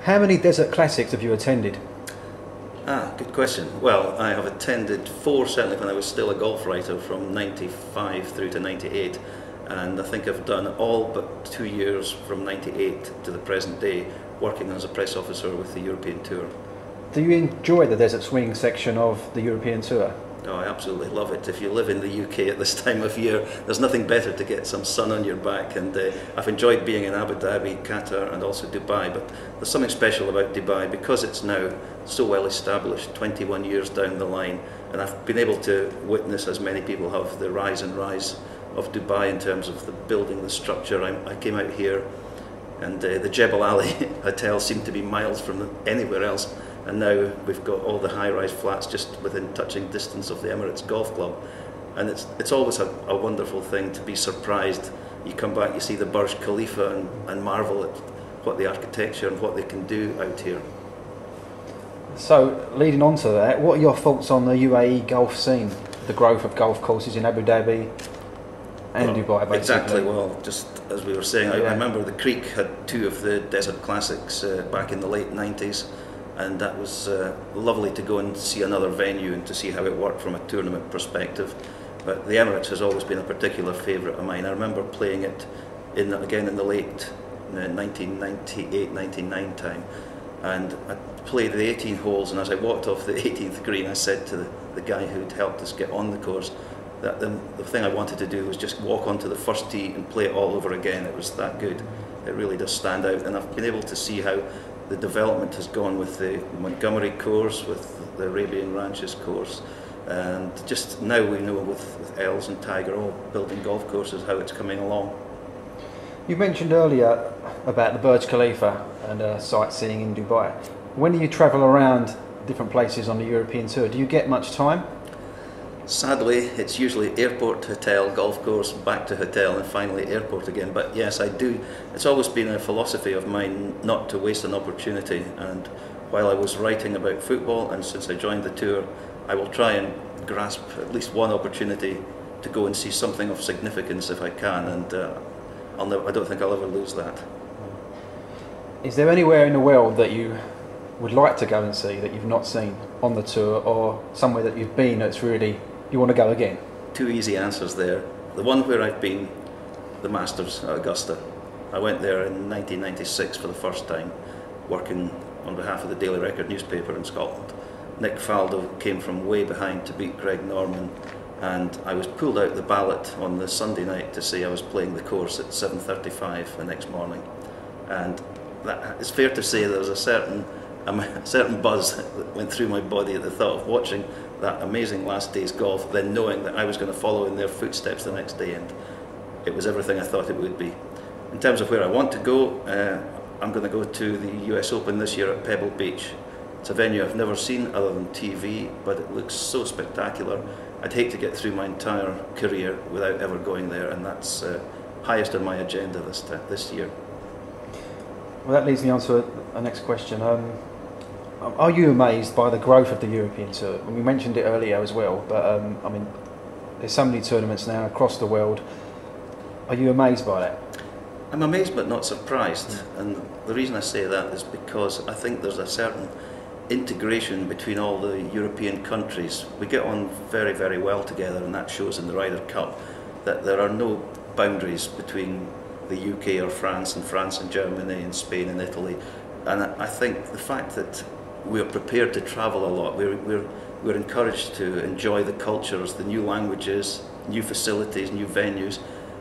How many Desert Classics have you attended? Good question. Well, I have attended 4, certainly when I was still a golf writer, from 95 through to 98, and I think I've done all but 2 years from 98 to the present day, working as a press officer with the European Tour. Do you enjoy the desert swing section of the European Tour? Oh, I absolutely love it. If you live in the UK at this time of year, there's nothing better to get some sun on your back, and I've enjoyed being in Abu Dhabi, Qatar and also Dubai, but there's something special about Dubai because it's now so well established, 21 years down the line, and I've been able to witness, as many people have, the rise of Dubai in terms of the building, the structure. I came out here and the Jebel Ali Hotel seemed to be miles from anywhere else, and now we've got all the high-rise flats just within touching distance of the Emirates Golf Club, and it's always a wonderful thing to be surprised. You come back, you see the Burj Khalifa and marvel at what the architecture and what they can do out here. So, leading on to that, what are your thoughts on the UAE golf scene, the growth of golf courses in Abu Dhabi and Dubai, basically? Exactly, well, just as we were saying, I remember the Creek had 2 of the Desert Classics back in the late 90s, and that was lovely to go and see another venue and to see how it worked from a tournament perspective. But the Emirates has always been a particular favourite of mine. I remember playing it again in the late 1998-99 time, and I played the 18 holes, and as I walked off the 18th green I said to the guy who'd helped us get on the course that the thing I wanted to do was just walk onto the first tee and play it all over again. It was that good. It really does stand out, and I've been able to see how the development has gone with the Montgomery course, with the Arabian Ranches course, and just now we know with Els and Tiger all building golf courses how it's coming along. You mentioned earlier about the Burj Khalifa and sightseeing in Dubai. When you travel around different places on the European Tour, do you get much time? Sadly, it's usually airport, hotel, golf course, back to hotel, and finally airport again. But yes, I do. It's always been a philosophy of mine not to waste an opportunity. And while I was writing about football, and since I joined the tour, I will try and grasp at least one opportunity to go and see something of significance if I can. And I don't think I'll ever lose that. Is there anywhere in the world that you would like to go and see that you've not seen on the tour, or somewhere that you've been that's really you want to go again? 2 easy answers there. The one where I've been, the Masters at Augusta. I went there in 1996 for the first time, working on behalf of the Daily Record newspaper in Scotland. Nick Faldo came from way behind to beat Greg Norman, and I was pulled out the ballot on the Sunday night to say I was playing the course at 7:35 the next morning. And it's fair to say there was a certain buzz that went through my body at the thought of watching that amazing last day's golf, then knowing that I was going to follow in their footsteps the next day, and it was everything I thought it would be. In terms of where I want to go, I'm going to go to the US Open this year at Pebble Beach. It's a venue I've never seen other than TV, but it looks so spectacular. I'd hate to get through my entire career without ever going there, and that's highest on my agenda this year. Well, that leads me on to a next question. Are you amazed by the growth of the European Tour? We mentioned it earlier as well, but I mean, there's so many tournaments now across the world. Are you amazed by that? I'm amazed but not surprised, and the reason I say that is because I think there's a certain integration between all the European countries. We get on very, very well together, and that shows in the Ryder Cup that there are no boundaries between the UK or France and Germany and Spain and Italy. And I think the fact that we're prepared to travel a lot, we're encouraged to enjoy the cultures, the new languages, new facilities, new venues,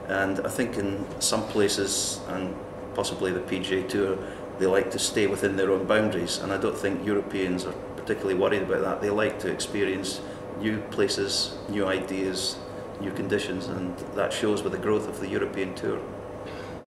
and I think in some places, and possibly the PGA Tour, they like to stay within their own boundaries, and I don't think Europeans are particularly worried about that. They like to experience new places, new ideas, new conditions, and that shows with the growth of the European Tour.